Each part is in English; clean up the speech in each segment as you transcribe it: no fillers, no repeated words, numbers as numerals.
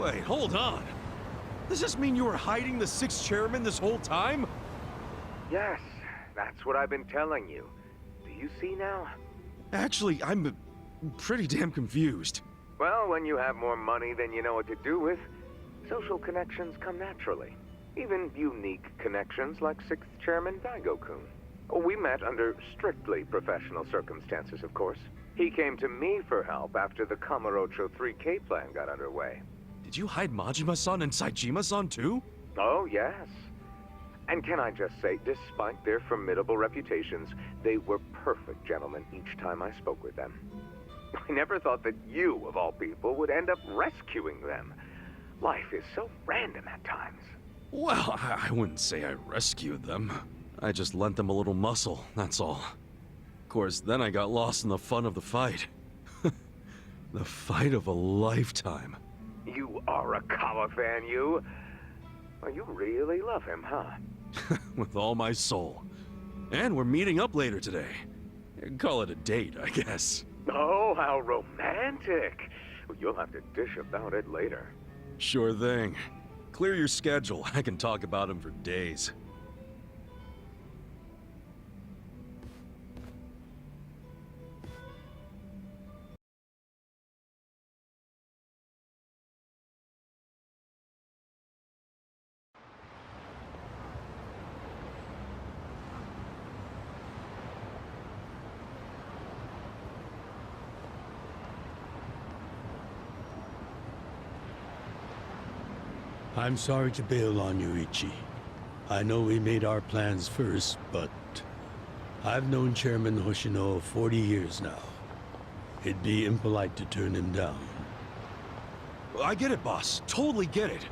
Wait, hold on. Does this mean you were hiding the sixth chairman this whole time? Yes, that's what I've been telling you. Do you see now? Actually, I'm pretty damn confused. Well, when you have more money than you know what to do with, social connections come naturally. Even unique connections like 6th Chairman Daigo-kun. We met under strictly professional circumstances, of course. He came to me for help after the Kamurocho 3K plan got underway. Did you hide Majima-san and Saejima-san too? Oh, yes. And can I just say, despite their formidable reputations, they were perfect gentlemen each time I spoke with them. I never thought that you, of all people, would end up rescuing them. Life is so random at times. Well, I wouldn't say I rescued them. I just lent them a little muscle, that's all. Of course, then I got lost in the fun of the fight. The fight of a lifetime. You are a Kawa fan, you. Well, you really love him, huh? With all my soul. And we're meeting up later today. Call it a date, I guess. Oh, how romantic. You'll have to dish about it later. Sure thing. Clear your schedule. I can talk about him for days. I'm sorry to bail on you, Ichi. I know we made our plans first, but I've known Chairman Hoshino 40 years now. It'd be impolite to turn him down. I get it, boss. Totally get it.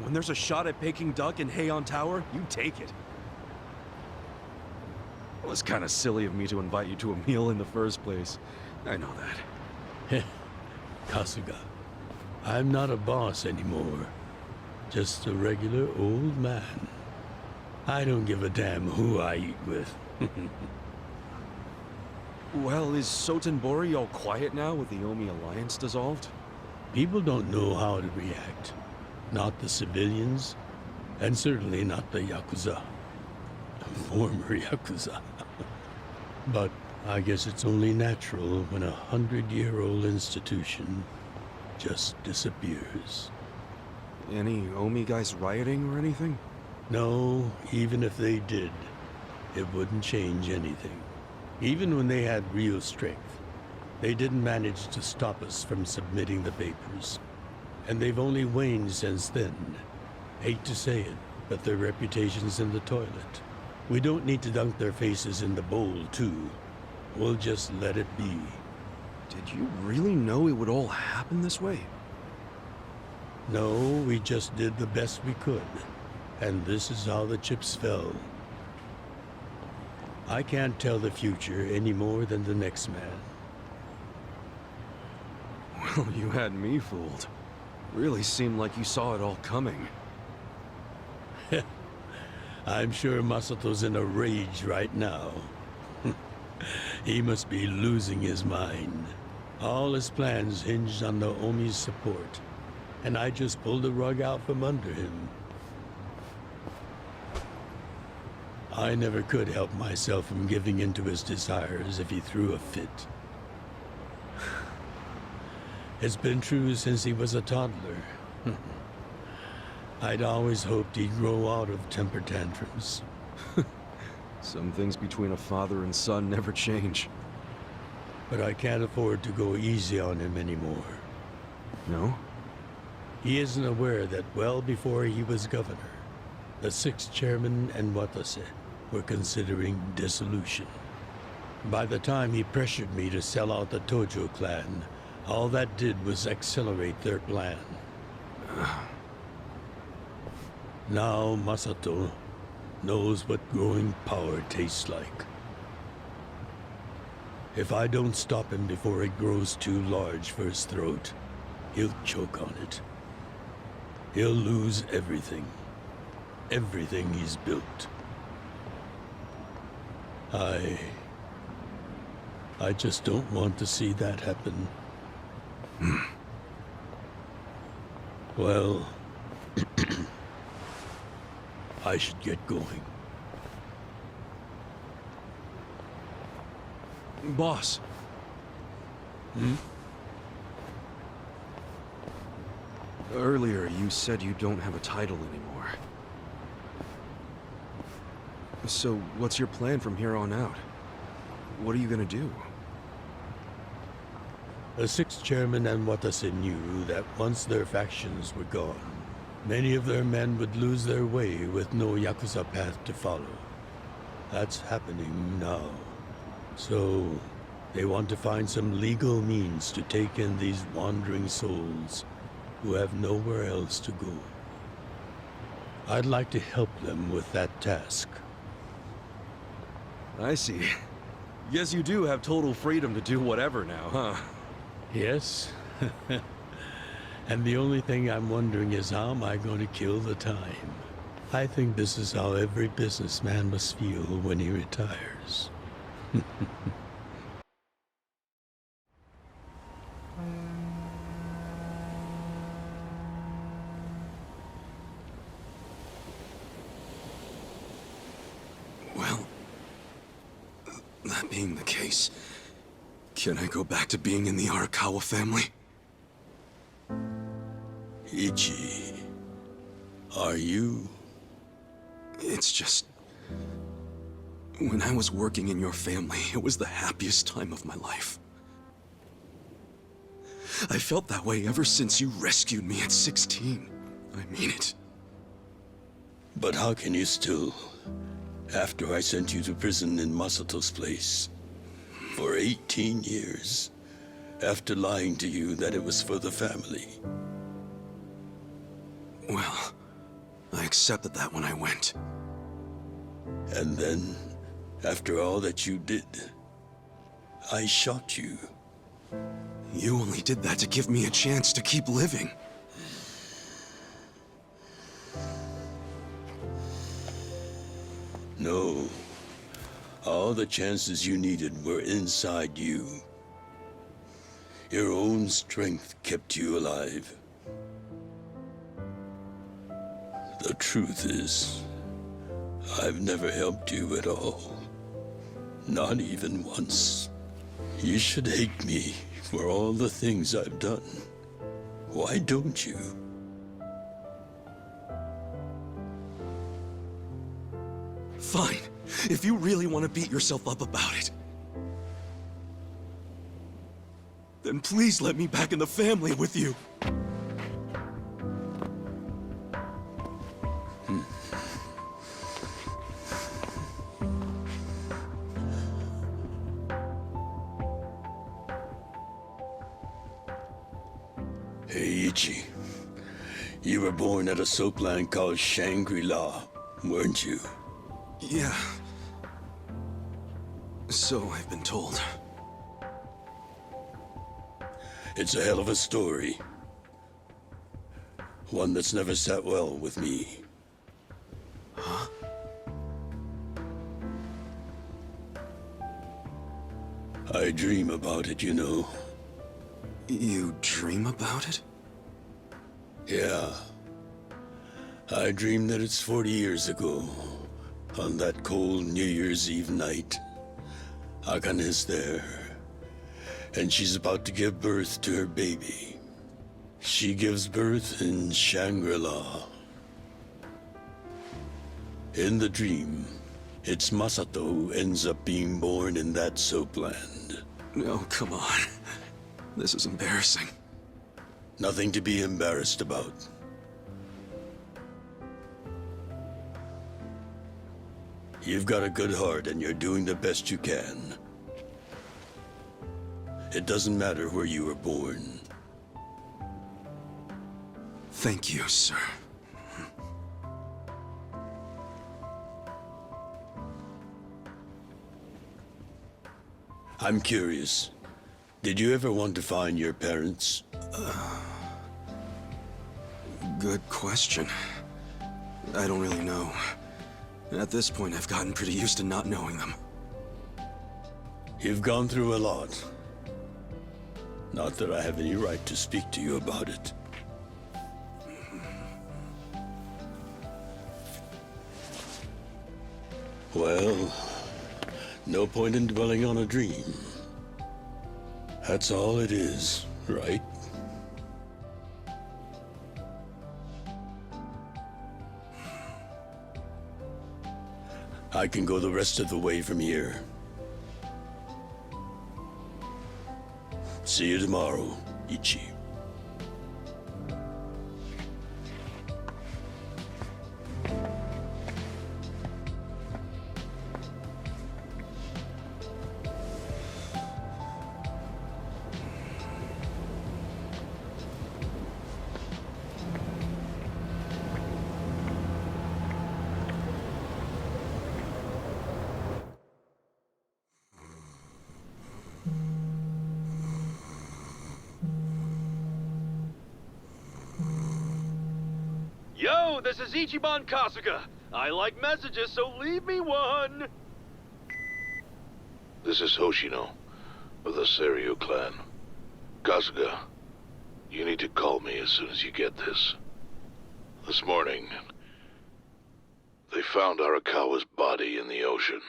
When there's a shot at Peking Duck in Heian Tower, you take it. It was kind of silly of me to invite you to a meal in the first place. I know that. Kasuga, I'm not a boss anymore. Just a regular old man. I don't give a damn who I eat with. Well, is Sotenbori all quiet now with the Omi alliance dissolved? People don't know how to react. Not the civilians, and certainly not the Yakuza. Former Yakuza. But I guess it's only natural when a 100-year-old institution just disappears. Any Omi guys rioting or anything? No, even if they did, it wouldn't change anything. Even when they had real strength, they didn't manage to stop us from submitting the papers. And they've only waned since then. Hate to say it, but their reputation's in the toilet. We don't need to dunk their faces in the bowl, too. We'll just let it be. Did you really know it would all happen this way? No, we just did the best we could. And this is how the chips fell. I can't tell the future any more than the next man. Well, you had me fooled. Really seemed like you saw it all coming. I'm sure Masato's in a rage right now. He must be losing his mind. All his plans hinged on the Omi's support, and I just pulled the rug out from under him. I never could help myself from giving in to his desires if he threw a fit. It's been true since he was a toddler. I'd always hoped he'd grow out of temper tantrums. Some things between a father and son never change. But I can't afford to go easy on him anymore. No? He isn't aware that well before he was governor, the 6th chairman and Watase were considering dissolution. By the time he pressured me to sell out the Tojo clan, all that did was accelerate their plan. Now Masato knows what growing power tastes like. If I don't stop him before it grows too large for his throat, he'll choke on it. He'll lose everything. Everything he's built. I just don't want to see that happen. Well, I should get going. Boss. Earlier, you said you don't have a title anymore. So, what's your plan from here on out? What are you gonna do? The sixth chairman and Watase knew that once their factions were gone, many of their men would lose their way with no Yakuza path to follow. That's happening now. So, they want to find some legal means to take in these wandering souls who have nowhere else to go. I'd like to help them with that task. I see. Guess you do have total freedom to do whatever now, huh? Yes. And the only thing I'm wondering is how am I going to kill the time? I think this is how every businessman must feel when he retires. Well, that being the case, can I go back to being in the Arakawa family? Ichi, are you? It's just... when I was working in your family, it was the happiest time of my life. I felt that way ever since you rescued me at 16. I mean it. But how can you still, after I sent you to prison in Masato's place, for 18 years, after lying to you that it was for the family? Well, I accepted that when I went. And then, after all that you did, I shot you. You only did that to give me a chance to keep living. No. All the chances you needed were inside you. Your own strength kept you alive. The truth is, I've never helped you at all. Not even once. You should hate me for all the things I've done. Why don't you? Fine. If you really want to beat yourself up about it, then please let me back in the family with you. Hey, Ichi. You were born at a soapland called Shangri-La, weren't you? Yeah. So I've been told. It's a hell of a story. One that's never sat well with me. Huh? I dream about it, you know. You dream about it? Yeah. I dream that it's 40 years ago, on that cold New Year's Eve night. Akane is there, and she's about to give birth to her baby. She gives birth in Shangri-La. In the dream, it's Masato who ends up being born in that soapland. No, come on. This is embarrassing. Nothing to be embarrassed about. You've got a good heart and you're doing the best you can. It doesn't matter where you were born. Thank you, sir. I'm curious. Did you ever want to find your parents? Good question. I don't really know. At this point, I've gotten pretty used to not knowing them. You've gone through a lot. Not that I have any right to speak to you about it. Well, no point in dwelling on a dream. That's all it is, right? I can go the rest of the way from here. See you tomorrow, Ichi. Yo, this is Ichiban Kasuga. I like messages, so leave me one. This is Hoshino, of the Seiryu clan. Kasuga, you need to call me as soon as you get this. This morning, they found Arakawa's body in the ocean.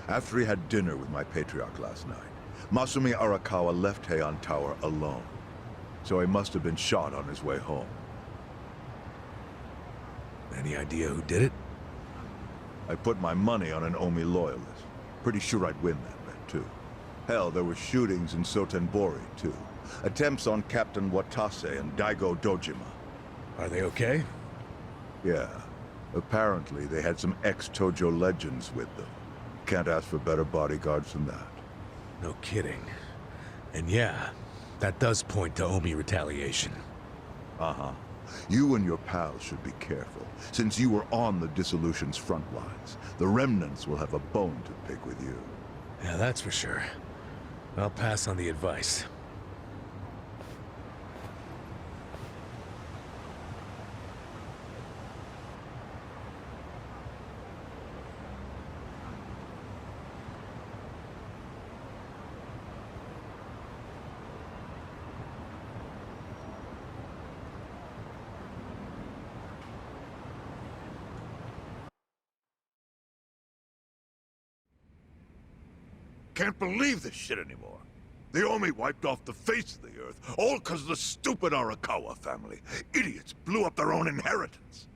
After he had dinner with my patriarch last night, Masumi Arakawa left Heian Tower alone. So he must have been shot on his way home. Any idea who did it? I put my money on an Omi loyalist. Pretty sure I'd win that bet, too. Hell, there were shootings in Sotenbori, too. Attempts on Captain Watase and Daigo Dojima. Are they okay? Yeah. Apparently, they had some ex-Tojo legends with them. Can't ask for better bodyguards than that. No kidding. And yeah, that does point to Omi retaliation. Uh-huh. You and your pals should be careful, since you were on the dissolution's front lines. The remnants will have a bone to pick with you. Yeah, that's for sure. I'll pass on the advice. Can't believe this shit anymore. The Omi wiped off the face of the earth, all because of the stupid Arakawa family. Idiots blew up their own inheritance.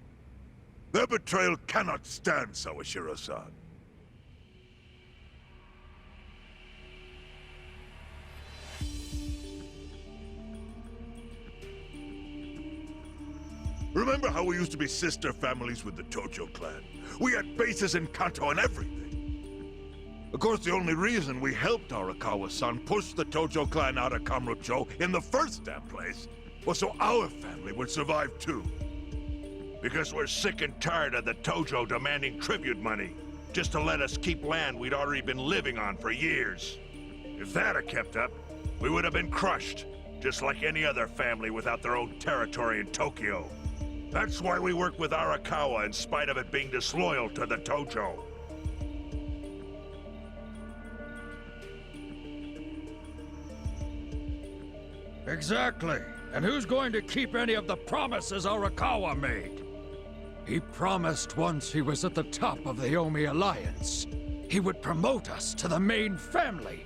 Their betrayal cannot stand, Sawashiro-san. Remember how we used to be sister families with the Tojo clan? We had bases in Kanto and everything. Of course, the only reason we helped Arakawa-san push the Tojo clan out of Kamurocho in the first damn place was so our family would survive too. Because we're sick and tired of the Tojo demanding tribute money just to let us keep land we'd already been living on for years. If that had kept up, we would have been crushed, just like any other family without their own territory in Tokyo. That's why we work with Arakawa in spite of it being disloyal to the Tojo. Exactly. And who's going to keep any of the promises Arakawa made? He promised once he was at the top of the Omi Alliance, he would promote us to the main family.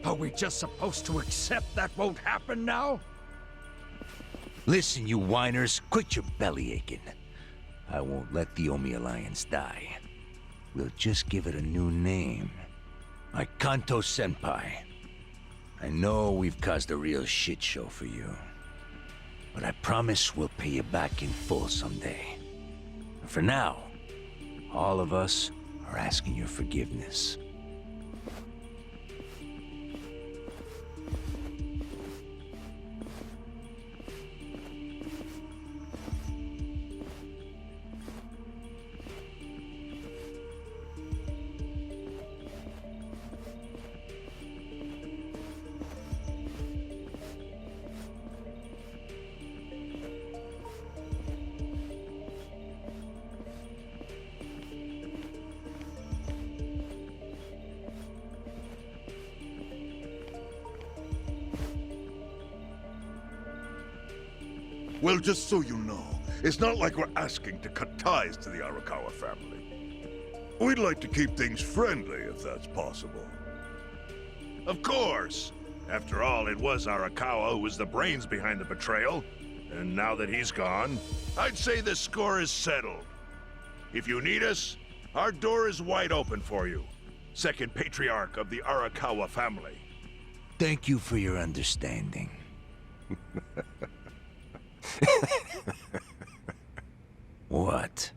Are we just supposed to accept that won't happen now? Listen, you whiners, quit your belly aching. I won't let the Omi Alliance die. We'll just give it a new name. My Kanto Senpai. I know we've caused a real shit show for you. But I promise we'll pay you back in full someday. And for now, all of us or asking your forgiveness. Well, just so you know, it's not like we're asking to cut ties to the Arakawa family. We'd like to keep things friendly, if that's possible. Of course! After all, it was Arakawa who was the brains behind the betrayal. And now that he's gone, I'd say the score is settled. If you need us, our door is wide open for you. Second patriarch of the Arakawa family. Thank you for your understanding. What?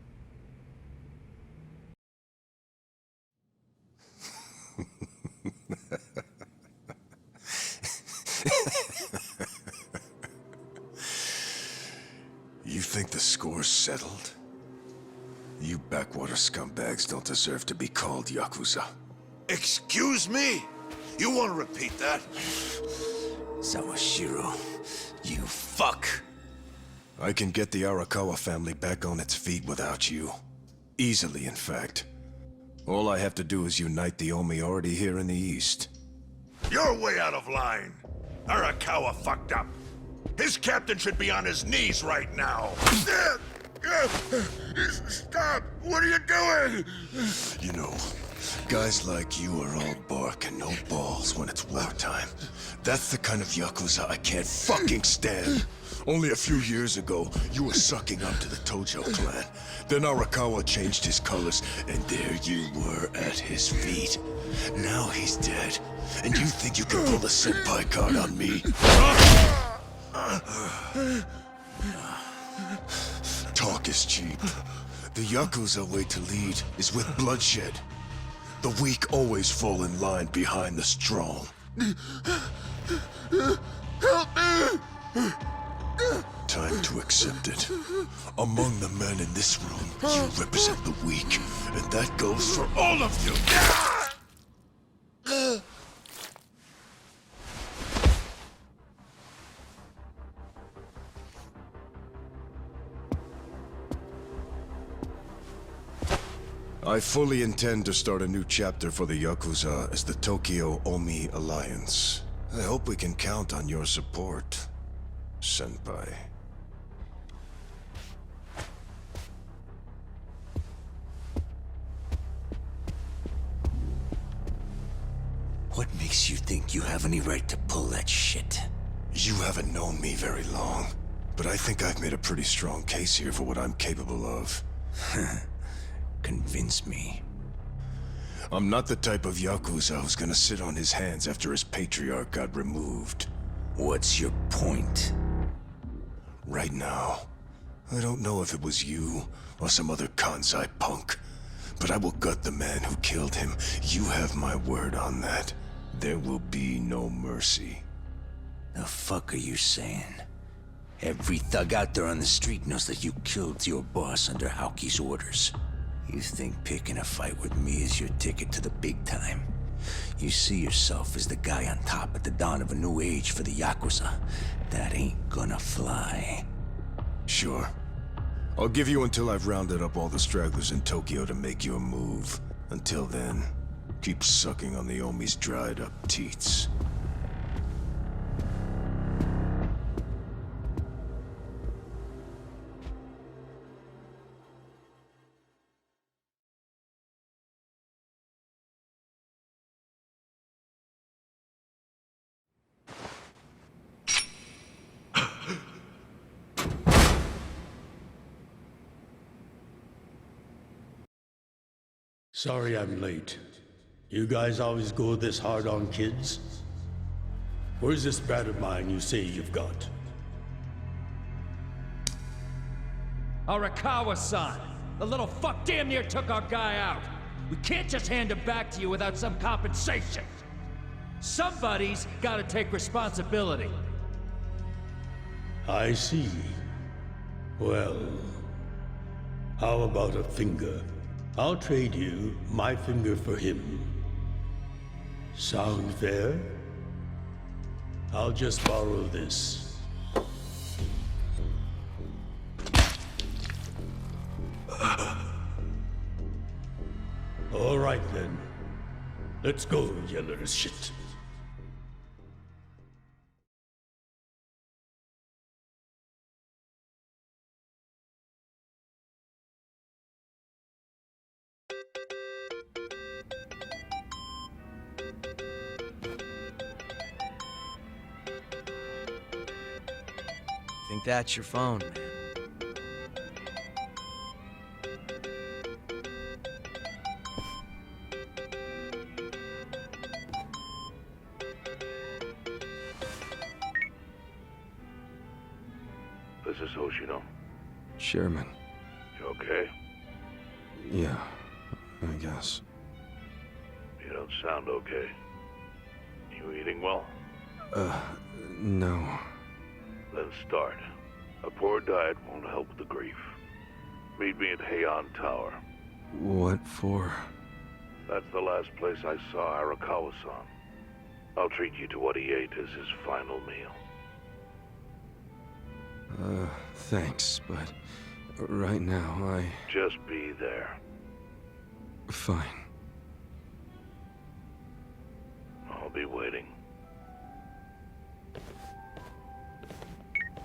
You think the score's settled? You backwater scumbags don't deserve to be called Yakuza. Excuse me? You want to repeat that? Sawashiro, you fuck! I can get the Arakawa family back on its feet without you. Easily, in fact. All I have to do is unite the Omi already here in the east. You're way out of line. Arakawa fucked up. His captain should be on his knees right now. Stop! What are you doing? You know, guys like you are all bark and no balls when it's wartime. That's the kind of Yakuza I can't fucking stand. Only a few years ago, you were sucking up to the Tojo clan. Then Arakawa changed his colors, and there you were at his feet. Now he's dead, and you think you can pull the senpai card on me? Talk is cheap. The Yakuza way to lead is with bloodshed. The weak always fall in line behind the strong. Help me! Time to accept it. Among the men in this room, you represent the weak, and that goes for all of you! I fully intend to start a new chapter for the Yakuza as the Tokyo Omi Alliance. I hope we can count on your support, Senpai. What makes you think you have any right to pull that shit? You haven't known me very long, but I think I've made a pretty strong case here for what I'm capable of. Convince me. I'm not the type of Yakuza who's gonna sit on his hands after his patriarch got removed. What's your point? Right now, I don't know if it was you or some other Kansai punk, but I will gut the man who killed him. You have my word on that. There will be no mercy. The fuck are you saying? Every thug out there on the street knows that you killed your boss under Haoki's orders. You think picking a fight with me is your ticket to the big time? You see yourself as the guy on top at the dawn of a new age for the Yakuza. That ain't gonna fly. Sure. I'll give you until I've rounded up all the stragglers in Tokyo to make your move. Until then, keep sucking on the Omi's dried up teats. Sorry I'm late. You guys always go this hard on kids? Where's this brat of mine you say you've got? Arakawa-san! The little fuck damn near took our guy out! We can't just hand him back to you without some compensation. Somebody's gotta take responsibility. I see. Well, how about a finger? I'll trade you my finger for him. Sound fair? I'll just borrow this. All right then. Let's go, you little shit. Think that's your phone, man. This is Hoshino. Chairman. You okay? Yeah, I guess. You don't sound okay. You eating well? No. Then start. A poor diet won't help the grief. Meet me at Heian Tower. What for? That's the last place I saw Arakawa-san. I'll treat you to what he ate as his final meal. Thanks, but right now Just be there. Fine. I'll be waiting.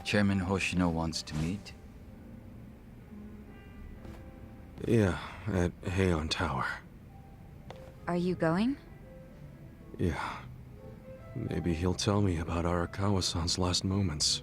Chairman Hoshino wants to meet. Yeah, at Heian Tower. Are you going? Yeah. Maybe he'll tell me about Arakawa-san's last moments.